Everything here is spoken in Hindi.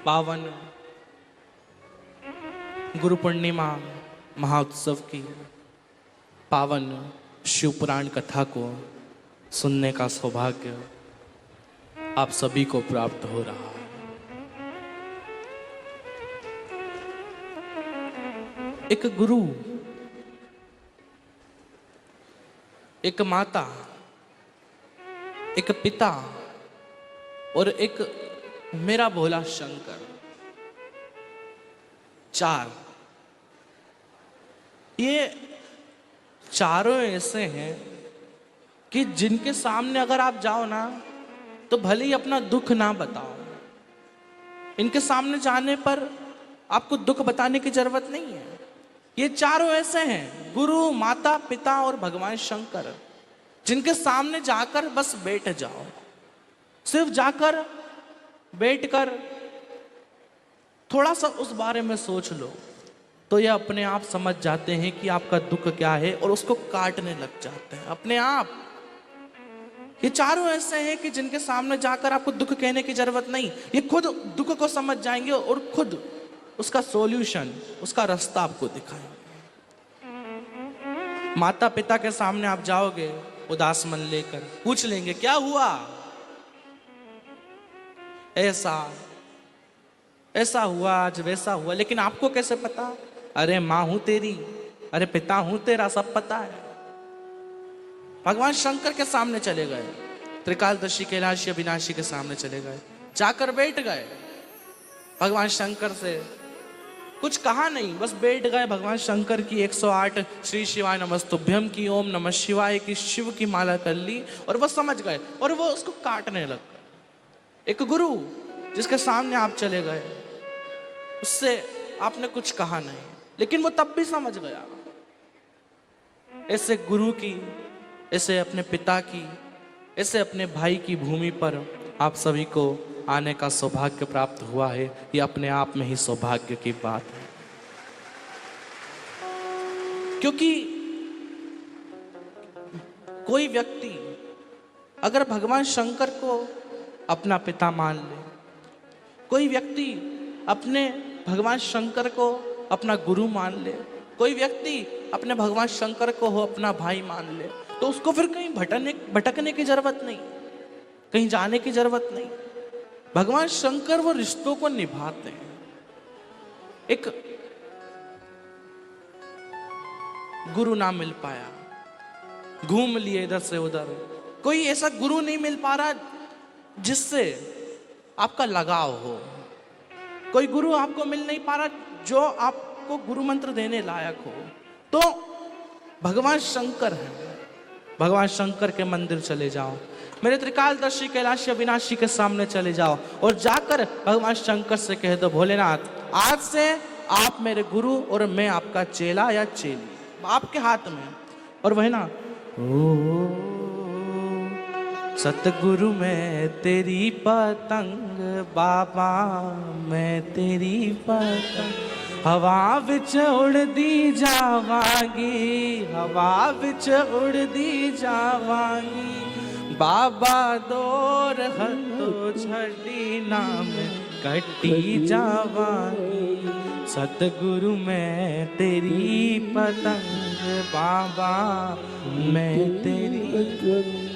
पावन गुरु पूर्णिमा महोत्सव की पावन शिव पुराण कथा को सुनने का सौभाग्य आप सभी को प्राप्त हो रहा है। एक गुरु, एक माता, एक पिता और एक मेरा भोला शंकर, चार, ये चारों ऐसे हैं कि जिनके सामने अगर आप जाओ ना तो भले ही अपना दुख ना बताओ, इनके सामने जाने पर आपको दुख बताने की जरूरत नहीं है। ये चारों ऐसे हैं, गुरु, माता, पिता और भगवान शंकर, जिनके सामने जाकर बस बैठ जाओ, सिर्फ जाकर बैठकर थोड़ा सा उस बारे में सोच लो तो ये अपने आप समझ जाते हैं कि आपका दुख क्या है और उसको काटने लग जाते हैं अपने आप। ये चारों ऐसे हैं कि जिनके सामने जाकर आपको दुख कहने की जरूरत नहीं, ये खुद दुख को समझ जाएंगे और खुद उसका सॉल्यूशन, उसका रास्ता आपको दिखाएंगे। माता पिता के सामने आप जाओगे उदास मन लेकर, पूछ लेंगे क्या हुआ, ऐसा हुआ, आज वैसा हुआ, लेकिन आपको कैसे पता? अरे माँ हूं तेरी, अरे पिता हूं तेरा, सब पता है। भगवान शंकर के सामने चले गए, त्रिकालदर्शी कैलाशी अविनाशी के सामने चले गए, जाकर बैठ गए। भगवान शंकर से कुछ कहा नहीं, बस बैठ गए। भगवान शंकर की 108 श्री शिवाय नमस्तुभ्यम की, ओम नमः शिवाय की, शिव की माला कर ली और वो समझ गए और वो उसको काटने लग गए। एक गुरु जिसके सामने आप चले गए, उससे आपने कुछ कहा नहीं, लेकिन वो तब भी समझ गया। ऐसे गुरु की, ऐसे अपने पिता की, ऐसे अपने भाई की भूमि पर आप सभी को आने का सौभाग्य प्राप्त हुआ है। ये अपने आप में ही सौभाग्य की बात है, क्योंकि कोई व्यक्ति अगर भगवान शंकर को अपना पिता मान ले, कोई व्यक्ति अपने भगवान शंकर को अपना गुरु मान ले, कोई व्यक्ति अपने भगवान शंकर को हो अपना भाई मान ले, तो उसको फिर कहीं भटकने की जरूरत नहीं, कहीं जाने की जरूरत नहीं। भगवान शंकर वो रिश्तों को निभाते हैं। एक गुरु ना मिल पाया, घूम लिए इधर से उधर, कोई ऐसा गुरु नहीं मिल पा रहा जिससे आपका लगाव हो, कोई गुरु आपको मिल नहीं पा रहा जो आपको गुरु मंत्र देने लायक हो, तो भगवान शंकर है। भगवान शंकर के मंदिर चले जाओ, मेरे त्रिकालदर्शी कैलाशी अविनाशी के सामने चले जाओ और जाकर भगवान शंकर से कह दो, भोलेनाथ आज से आप मेरे गुरु और मैं आपका चेला या चेली, आपके हाथ में। और वह ना, ओ सतगुरु मैं तेरी पतंग, बाबा मैं तेरी पतंग, हवा विच उड़दी जावांगी, हवा विच उड़दी जावांगी, बाबा दोर हथो छड़ी नाम कटी जावांगी, सतगुरु मैं तेरी पतंग, बाबा मैं तेरी